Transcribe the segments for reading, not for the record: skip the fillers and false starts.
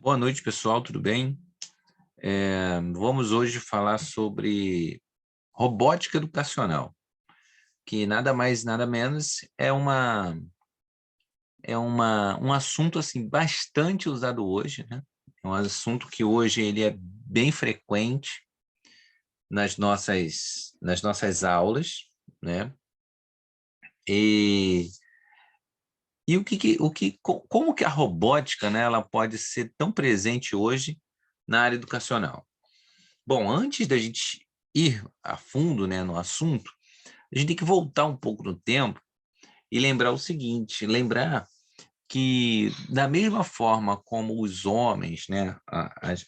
Boa noite, pessoal, tudo bem? Vamos hoje falar sobre robótica educacional, que nada mais, nada menos um assunto assim bastante usado hoje, né? É um assunto que hoje ele é bem frequente nas nossas aulas, né? E, e como que a robótica, né, ela pode ser tão presente hoje na área educacional? Bom, antes da gente ir a fundo, né, no assunto, a gente tem que voltar um pouco no tempo e lembrar o seguinte, lembrar que da mesma forma como os homens, né,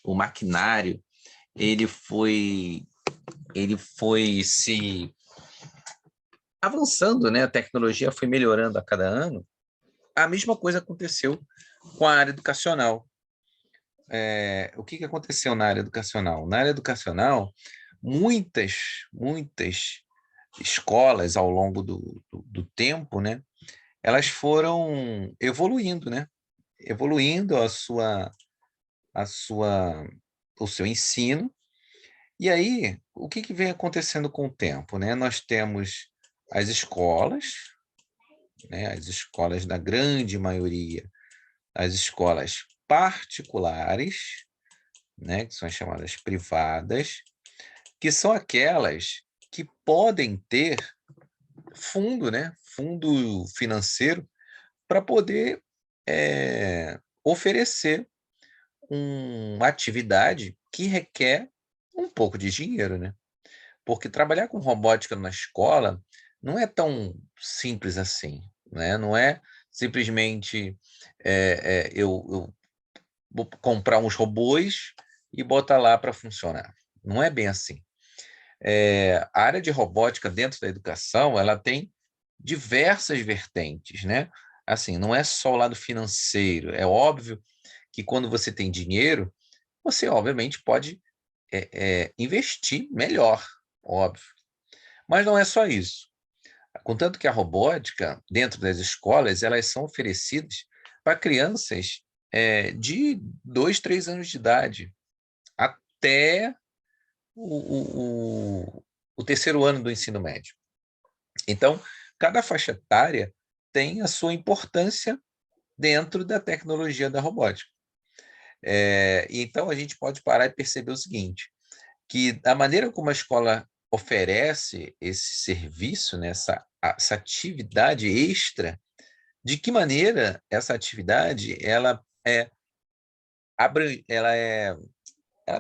o maquinário, ele foi ele foi se avançando, né, a tecnologia foi melhorando a cada ano, a mesma coisa aconteceu com a área educacional. O que aconteceu na área educacional? Na área educacional, muitas escolas ao longo do tempo, né, elas foram evoluindo, né, evoluindo o seu ensino. E aí, o que vem acontecendo com o tempo, né? Nós temos as escolas, né, as escolas da grande maioria, as escolas particulares, né, que são as chamadas privadas, que são aquelas que podem ter fundo, né, fundo financeiro para poder oferecer uma atividade que requer um pouco de dinheiro, né? Porque trabalhar com robótica na escola não é tão simples assim, né? Não é simplesmente eu vou comprar uns robôs e botar lá para funcionar. Não é bem assim. A área de robótica dentro da educação, ela tem diversas vertentes, né? Assim, não é só o lado financeiro. É óbvio que quando você tem dinheiro, você obviamente pode investir melhor, óbvio. Mas não é só isso. Contanto que a robótica, dentro das escolas, elas são oferecidas para crianças de 2, 3 anos de idade, até o terceiro ano do ensino médio. Então, cada faixa etária tem a sua importância dentro da tecnologia da robótica. Então, a gente pode parar e perceber o seguinte, que da maneira como a escola oferece esse serviço, né, essa atividade extra, de que maneira essa atividade ela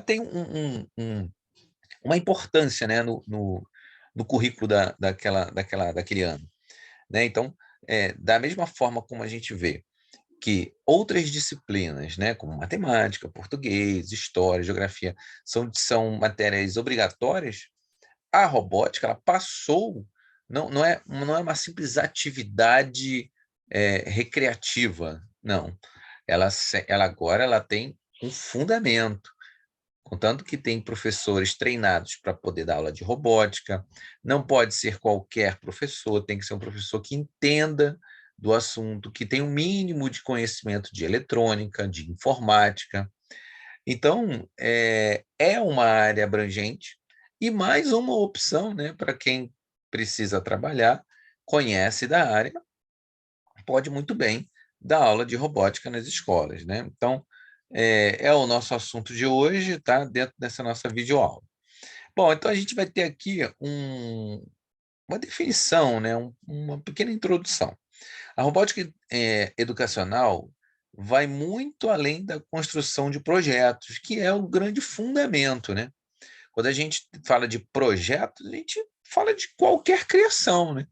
tem uma importância, né, no currículo daquele ano, né? Então, da mesma forma como a gente vê que outras disciplinas, né, como matemática, português, história, geografia, são matérias obrigatórias, a robótica ela passou, não é uma simples atividade recreativa, não. Ela agora ela tem um fundamento, contanto que tem professores treinados para poder dar aula de robótica, não pode ser qualquer professor, tem que ser um professor que entenda do assunto, que tenha um mínimo de conhecimento de eletrônica, de informática. Então, é uma área abrangente e mais uma opção, né, para quem precisa trabalhar, conhece da área, pode muito bem dar aula de robótica nas escolas, né? Então, é o nosso assunto de hoje, tá? Dentro dessa nossa videoaula. Bom, então a gente vai ter aqui uma definição, né? Uma pequena introdução. A robótica educacional vai muito além da construção de projetos, que é o grande fundamento, né? Quando a gente fala de projetos, a gente fala de qualquer criação, né?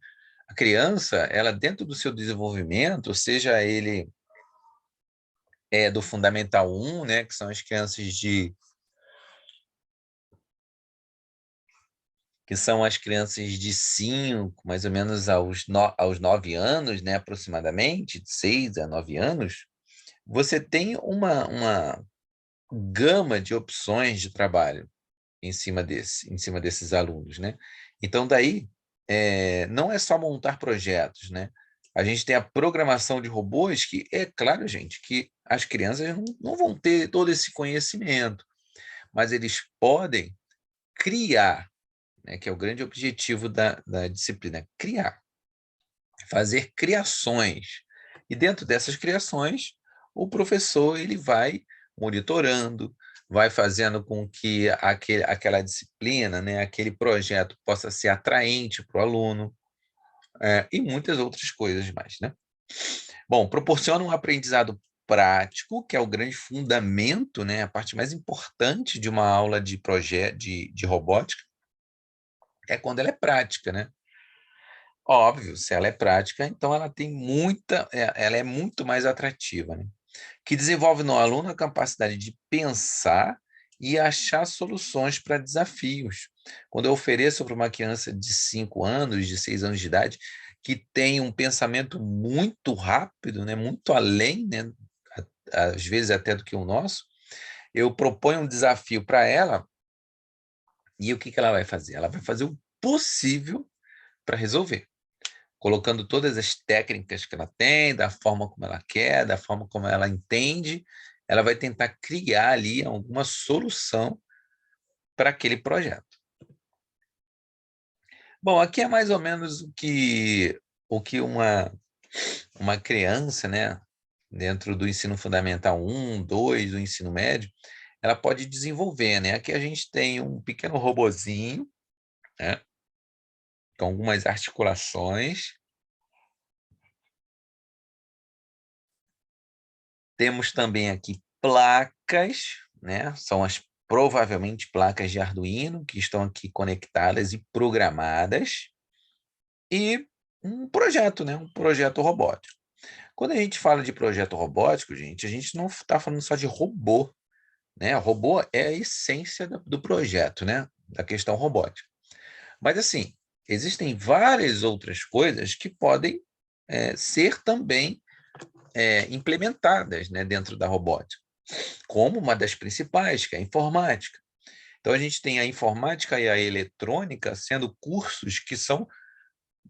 A criança, ela dentro do seu desenvolvimento, seja ele do Fundamental 1, né, que são as crianças de 5, mais ou menos aos 9 anos, né, aproximadamente, de 6 a 9 anos, você tem uma gama de opções de trabalho em cima desses alunos, né? Então, daí, não é só montar projetos, né? A gente tem a programação de robôs, que é claro, gente, que as crianças não vão ter todo esse conhecimento, mas eles podem criar, né, que é o grande objetivo da disciplina, criar, fazer criações. E dentro dessas criações, o professor ele vai monitorando, vai fazendo com que aquela disciplina, né, aquele projeto possa ser atraente para o aluno, e muitas outras coisas mais, né? Bom, proporciona um aprendizado prático, que é o grande fundamento, né, a parte mais importante de uma aula de projeto de robótica, é quando ela é prática, né? Óbvio, se ela é prática, então ela tem ela é muito mais atrativa, né? Que desenvolve no aluno a capacidade de pensar e achar soluções para desafios. Quando eu ofereço para uma criança de 5 anos, de 6 anos de idade, que tem um pensamento muito rápido, né, muito além, né, às vezes até do que o nosso, eu proponho um desafio para ela e o que ela vai fazer? Ela vai fazer o possível para resolver, colocando todas as técnicas que ela tem, da forma como ela quer, da forma como ela entende, ela vai tentar criar ali alguma solução para aquele projeto. Bom, aqui é mais ou menos o que uma criança, né, dentro do ensino fundamental 1, 2, do ensino médio, ela pode desenvolver, né? Aqui a gente tem um pequeno robozinho, né, com algumas articulações. Temos também aqui placas, né? São provavelmente placas de Arduino que estão aqui conectadas e programadas, e um projeto, né? Um projeto robótico. Quando a gente fala de projeto robótico, gente, a gente não está falando só de robô, né? Robô é a essência do projeto, né? Da questão robótica. Mas assim, existem várias outras coisas que podem ser também implementadas, né, dentro da robótica, como uma das principais, que é a informática. Então, a gente tem a informática e a eletrônica sendo cursos que são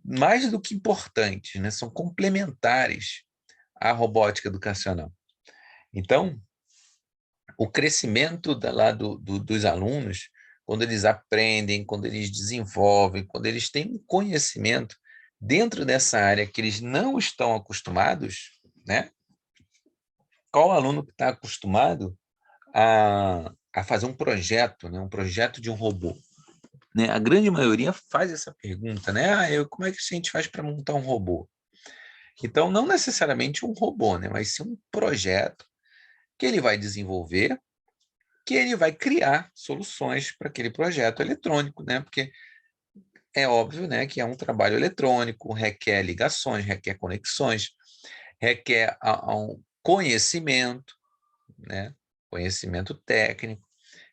mais do que importantes, né? São complementares à robótica educacional. Então, o crescimento dos alunos, quando eles aprendem, quando eles desenvolvem, quando eles têm um conhecimento dentro dessa área que eles não estão acostumados, né? Qual aluno que está acostumado a fazer um projeto, né? Um projeto de um robô? Né? A grande maioria faz essa pergunta, né? Como é que a gente faz para montar um robô? Então, não necessariamente um robô, né? Mas sim um projeto que ele vai desenvolver, que ele vai criar soluções para aquele projeto eletrônico, né? Porque é óbvio, né, que é um trabalho eletrônico, requer ligações, requer conexões, requer um conhecimento, né? Conhecimento técnico.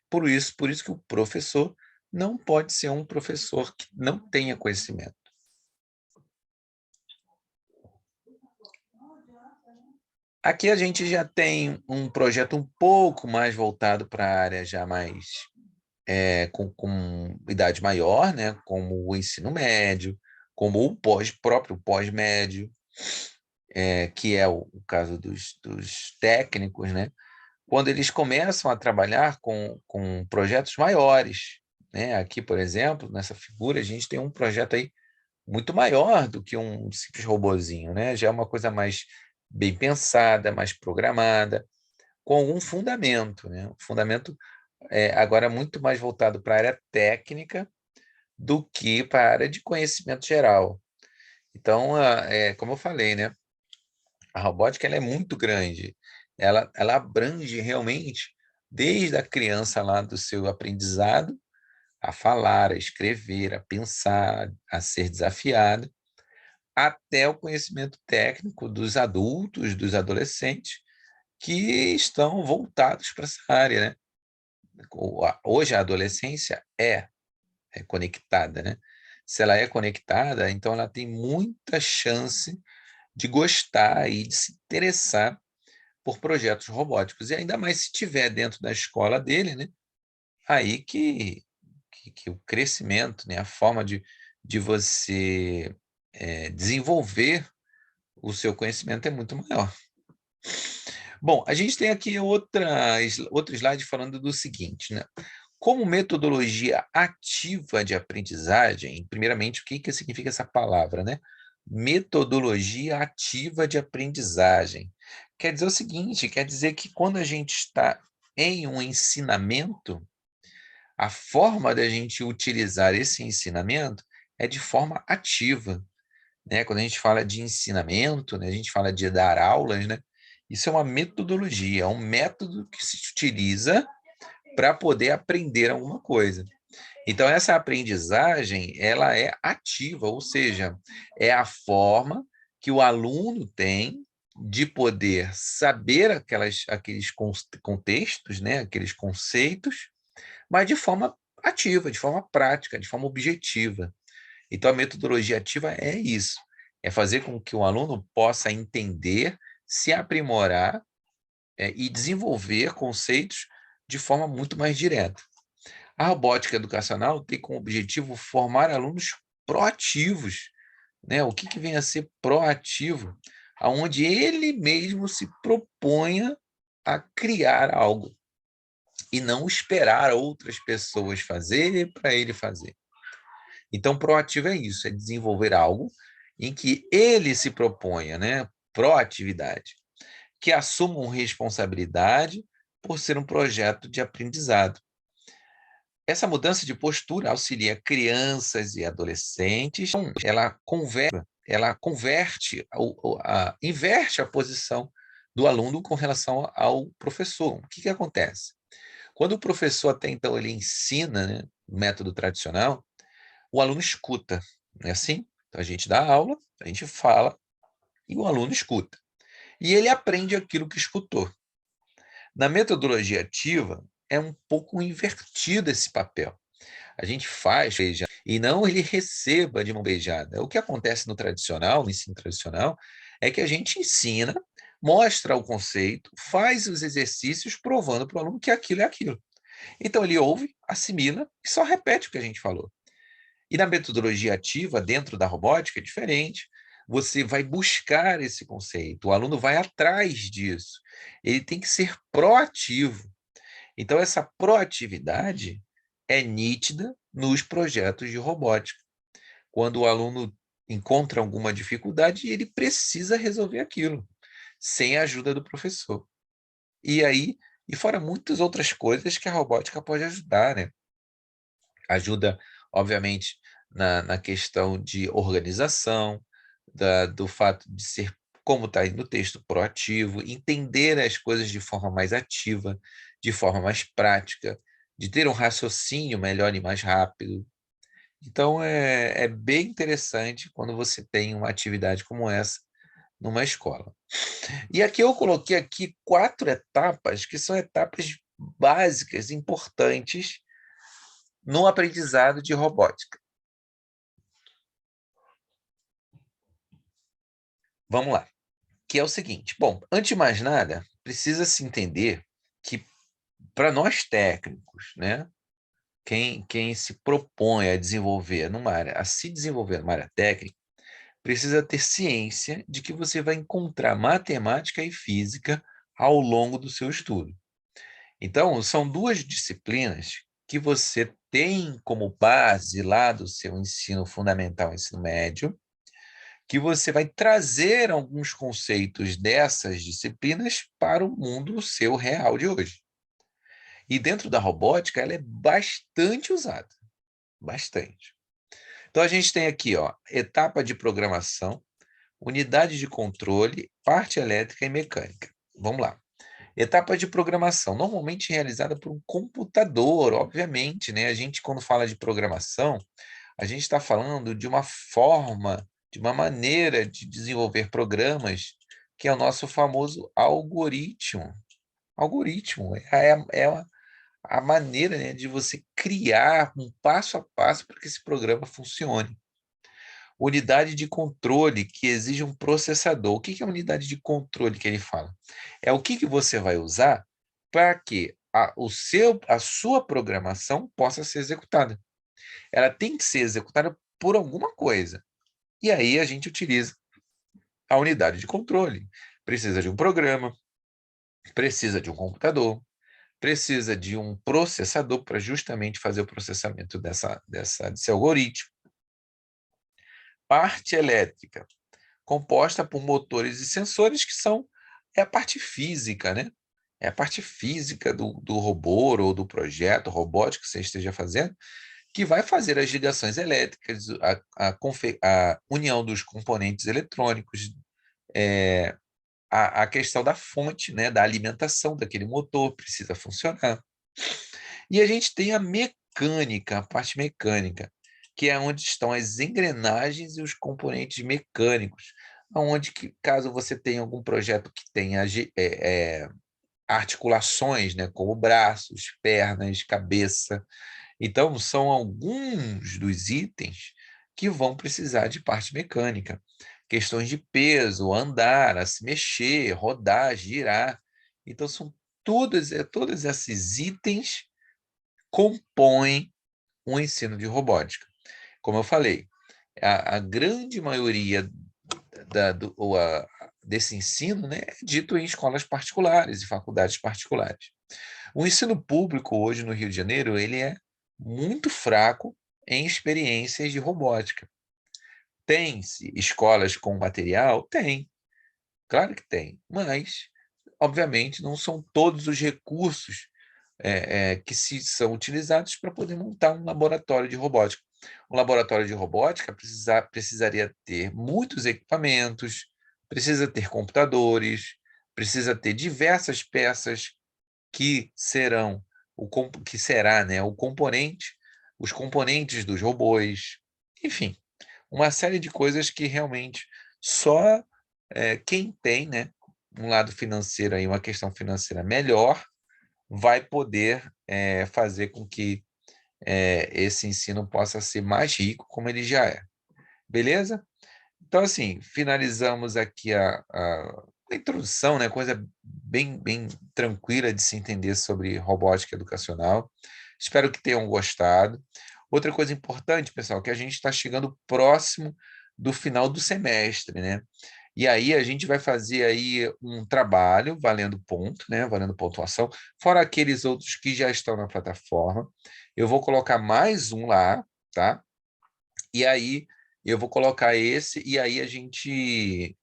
Por isso que o professor não pode ser um professor que não tenha conhecimento. Aqui a gente já tem um projeto um pouco mais voltado para a área já mais com idade maior, né? Como o ensino médio, como o próprio pós-médio, que é o caso dos técnicos, né? Quando eles começam a trabalhar com projetos maiores, né? Aqui, por exemplo, nessa figura, a gente tem um projeto aí muito maior do que um simples robozinho, né? Já é uma coisa mais bem pensada, mais programada, com algum fundamento, né? Um fundamento agora muito mais voltado para a área técnica do que para a área de conhecimento geral. Então, como eu falei, né? A robótica ela é muito grande. Ela abrange realmente desde a criança lá do seu aprendizado a falar, a escrever, a pensar, a ser desafiada, até o conhecimento técnico dos adultos, dos adolescentes, que estão voltados para essa área, né? Hoje a adolescência é conectada, né? Se ela é conectada, então ela tem muita chance de gostar e de se interessar por projetos robóticos. E ainda mais se tiver dentro da escola dele, né? Aí que o crescimento, né? A forma de você desenvolver o seu conhecimento é muito maior. Bom, a gente tem aqui outro slide falando do seguinte, né? Como metodologia ativa de aprendizagem, primeiramente, o que significa essa palavra, né? Metodologia ativa de aprendizagem. Quer dizer o seguinte, quer dizer que quando a gente está em um ensinamento, a forma da gente utilizar esse ensinamento é de forma ativa, né? Quando a gente fala de ensinamento, né, a gente fala de dar aulas, né? Isso é uma metodologia, é um método que se utiliza para poder aprender alguma coisa. Então, essa aprendizagem, ela é ativa, ou seja, é a forma que o aluno tem de poder saber aqueles contextos, né, aqueles conceitos, mas de forma ativa, de forma prática, de forma objetiva. Então, a metodologia ativa é isso, é fazer com que o aluno possa entender, se aprimorar, e desenvolver conceitos de forma muito mais direta. A robótica educacional tem como objetivo formar alunos proativos, né? O que vem a ser proativo? Aonde ele mesmo se proponha a criar algo e não esperar outras pessoas fazer para ele fazer. Então, proativo é isso, é desenvolver algo em que ele se proponha, né? Proatividade, que assumam responsabilidade por ser um projeto de aprendizado. Essa mudança de postura auxilia crianças e adolescentes. Ela inverte a posição do aluno com relação ao professor. O que acontece? Quando o professor até então ele ensina, né, o método tradicional, o aluno escuta, não é assim? Então a gente dá aula, a gente fala e o aluno escuta. E ele aprende aquilo que escutou. Na metodologia ativa, é um pouco invertido esse papel. A gente faz e não ele receba de mão beijada. O que acontece no tradicional, no ensino tradicional, é que a gente ensina, mostra o conceito, faz os exercícios provando para o aluno que aquilo é aquilo. Então ele ouve, assimila e só repete o que a gente falou. E na metodologia ativa, dentro da robótica, é diferente. Você vai buscar esse conceito, o aluno vai atrás disso. Ele tem que ser proativo. Então, essa proatividade é nítida nos projetos de robótica. Quando o aluno encontra alguma dificuldade, ele precisa resolver aquilo, sem a ajuda do professor. E aí, e fora muitas outras coisas que a robótica pode ajudar, né? Ajuda, obviamente, na questão de organização, do fato de ser, como está aí no texto, proativo, entender as coisas de forma mais ativa, de forma mais prática, de ter um raciocínio melhor e mais rápido. Então, é bem interessante quando você tem uma atividade como essa numa escola. E aqui eu coloquei aqui 4 etapas, que são etapas básicas, importantes, no aprendizado de robótica. Vamos lá. Que é o seguinte: bom, antes de mais nada, precisa se entender que, para nós técnicos, né, quem se propõe a desenvolver numa área, a se desenvolver numa área técnica, precisa ter ciência de que você vai encontrar matemática e física ao longo do seu estudo. Então, são 2 disciplinas que você tem como base lá do seu ensino fundamental, ensino médio, que você vai trazer alguns conceitos dessas disciplinas para o mundo seu real de hoje. E dentro da robótica, ela é bastante usada, bastante. Então a gente tem aqui, ó, etapa de programação, unidade de controle, parte elétrica e mecânica. Vamos lá. Etapa de programação, normalmente realizada por um computador, obviamente, né? A gente, quando fala de programação, a gente está falando de uma forma, de uma maneira de desenvolver programas, que é o nosso famoso algoritmo. Algoritmo a maneira, né, de você criar um passo a passo para que esse programa funcione. Unidade de controle que exige um processador. O que é a unidade de controle que ele fala? É o que você vai usar para que a sua programação possa ser executada. Ela tem que ser executada por alguma coisa. E aí a gente utiliza A unidade de controle precisa de um programa, precisa de um computador, precisa de um processador para justamente fazer o processamento desse algoritmo. Parte elétrica, composta por motores e sensores que é a parte física, né? É a parte física do robô ou do projeto robótico que você esteja fazendo, que vai fazer as ligações elétricas, a união dos componentes eletrônicos, a questão da fonte, né, da alimentação daquele motor precisa funcionar. E a gente tem a mecânica, a parte mecânica, que é onde estão as engrenagens e os componentes mecânicos, onde que, caso você tenha algum projeto que tenha articulações, né, como braços, pernas, cabeça. Então, são alguns dos itens que vão precisar de parte mecânica. Questões de peso, andar, a se mexer, rodar, girar. Então, são todos esses itens compõem um ensino de robótica. Como eu falei, a grande maioria desse ensino, né, é dito em escolas particulares e faculdades particulares. O ensino público hoje no Rio de Janeiro ele é muito fraco em experiências de robótica. Tem-se escolas com material? Tem, claro que tem, mas, obviamente, não são todos os recursos que são utilizados para poder montar um laboratório de robótica. Um laboratório de robótica precisaria ter muitos equipamentos, precisa ter computadores, precisa ter diversas peças que serão que será, né, o componente, os componentes dos robôs, enfim, uma série de coisas que realmente só quem tem, né, um lado financeiro aí, uma questão financeira melhor, vai poder fazer com que esse ensino possa ser mais rico, como ele já é. Beleza? Então, assim, finalizamos aqui a introdução, né? Coisa bem tranquila de se entender sobre robótica educacional. Espero que tenham gostado. Outra coisa importante, pessoal, que a gente está chegando próximo do final do semestre, né? E aí a gente vai fazer aí um trabalho valendo ponto, né? Valendo pontuação, fora aqueles outros que já estão na plataforma. Eu vou colocar mais um lá, tá? E aí eu vou colocar esse, e aí a gente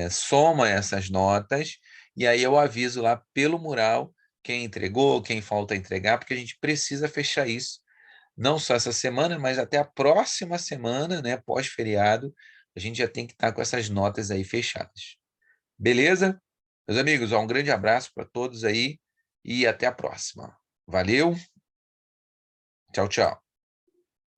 soma essas notas, e aí eu aviso lá pelo mural quem entregou, quem falta entregar, porque a gente precisa fechar isso, não só essa semana, mas até a próxima semana, né, pós-feriado, a gente já tem que estar com essas notas aí fechadas. Beleza? Meus amigos, ó, um grande abraço para todos aí e até a próxima. Valeu, tchau, tchau.